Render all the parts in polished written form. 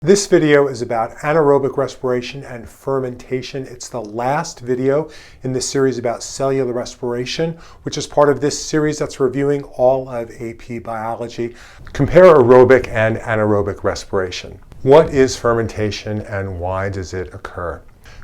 This video is about anaerobic respiration and fermentation. It's the last video in this series about cellular respiration, which is part of this series that's reviewing all of AP Biology. Compare aerobic and anaerobic respiration. What is fermentation and why does it occur?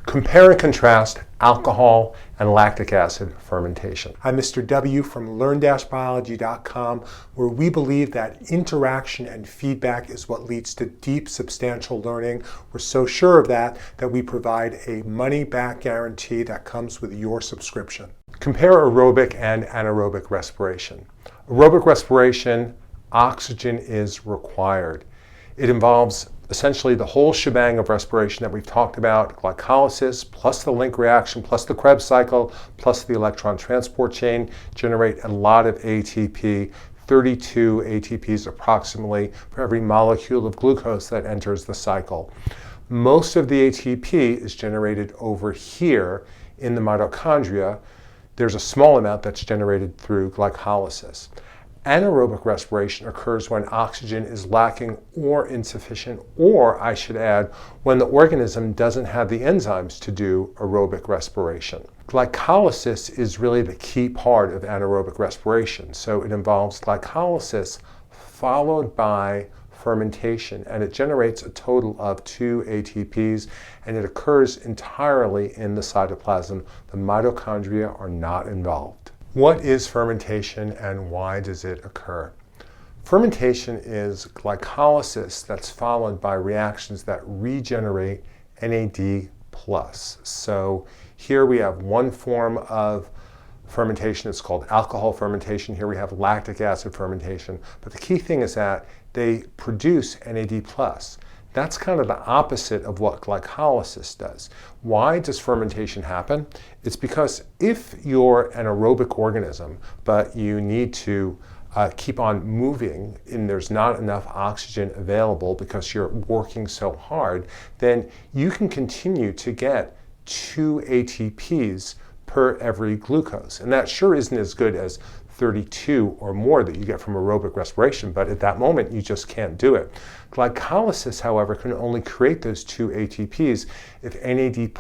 Compare and contrast alcohol and lactic acid fermentation. I'm Mr. W from learn-biology.com, where we believe that interaction and feedback is what leads to deep, substantial learning. We're so sure of that we provide a money-back guarantee that comes with your subscription. Compare aerobic and anaerobic respiration. Aerobic respiration, oxygen is required. It involves essentially the whole shebang of respiration that we've talked about, glycolysis, plus the link reaction, plus the Krebs cycle, plus the electron transport chain, generate a lot of ATP, 32 ATPs approximately for every molecule of glucose that enters the cycle. Most of the ATP is generated over here in the mitochondria. There's a small amount that's generated through glycolysis. Anaerobic respiration occurs when oxygen is lacking or insufficient, or I should add, when the organism doesn't have the enzymes to do aerobic respiration. Glycolysis is really the key part of anaerobic respiration. So it involves glycolysis followed by fermentation, and it generates a total of 2 ATPs, and it occurs entirely in the cytoplasm. The mitochondria are not involved. What is fermentation and why does it occur? Fermentation is glycolysis that's followed by reactions that regenerate NAD+. So here we have one form of fermentation. It's called alcohol fermentation. Here we have lactic acid fermentation. But the key thing is that they produce NAD+. That's kind of the opposite of what glycolysis does. Why does fermentation happen? It's because if you're an aerobic organism, but you need to keep on moving and there's not enough oxygen available because you're working so hard, then you can continue to get 2 ATPs per every glucose. And that sure isn't as good as 32 or more that you get from aerobic respiration, but at that moment you just can't do it. Glycolysis, however, can only create those 2 ATPs if NAD+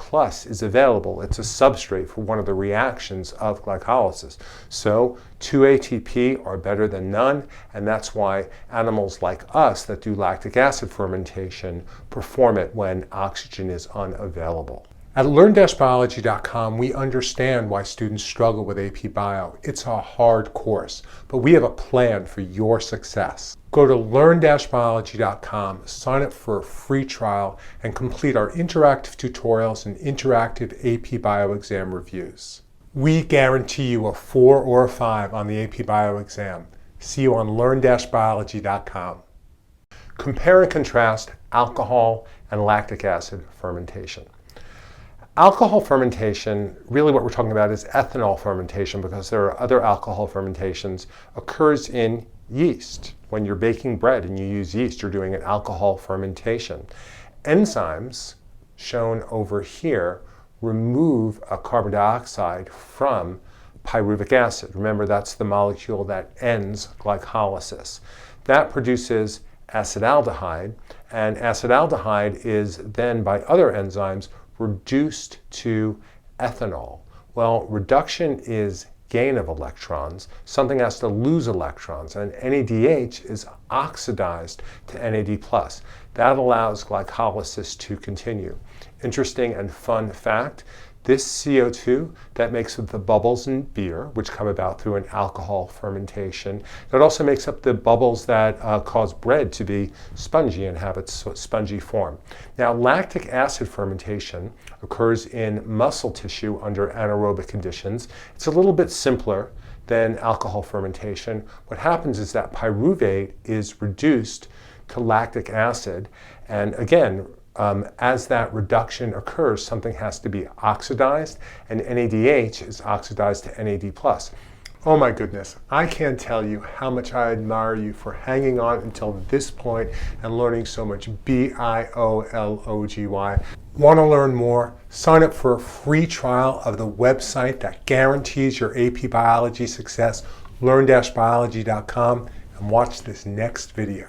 is available. It's a substrate for one of the reactions of glycolysis. So 2 ATP are better than none, and that's why animals like us that do lactic acid fermentation perform it when oxygen is unavailable. At learn-biology.com, we understand why students struggle with AP Bio. It's a hard course, but we have a plan for your success. Go to learn-biology.com, sign up for a free trial, and complete our interactive tutorials and interactive AP Bio exam reviews. We guarantee you a 4 or a 5 on the AP Bio exam. See you on learn-biology.com. Compare and contrast alcohol and lactic acid fermentation. Alcohol fermentation, really what we're talking about is ethanol fermentation, because there are other alcohol fermentations, occurs in yeast. When you're baking bread and you use yeast, you're doing an alcohol fermentation. Enzymes, shown over here, remove a carbon dioxide from pyruvic acid. Remember, that's the molecule that ends glycolysis. That produces acetaldehyde, and acetaldehyde is then, by other enzymes, reduced to ethanol. Well, reduction is gain of electrons. Something has to lose electrons, and NADH is oxidized to NAD+. That allows glycolysis to continue. Interesting and fun fact, this CO2 that makes up the bubbles in beer, which come about through an alcohol fermentation, that also makes up the bubbles that cause bread to be spongy and have its spongy form. Now, lactic acid fermentation occurs in muscle tissue under anaerobic conditions. It's a little bit simpler than alcohol fermentation. What happens is that pyruvate is reduced to lactic acid, and again, as that reduction occurs, something has to be oxidized, and NADH is oxidized to NAD+. Oh my goodness, I can't tell you how much I admire you for hanging on until this point and learning so much biology. Want to learn more? Sign up for a free trial of the website that guarantees your AP Biology success, learn-biology.com, and watch this next video.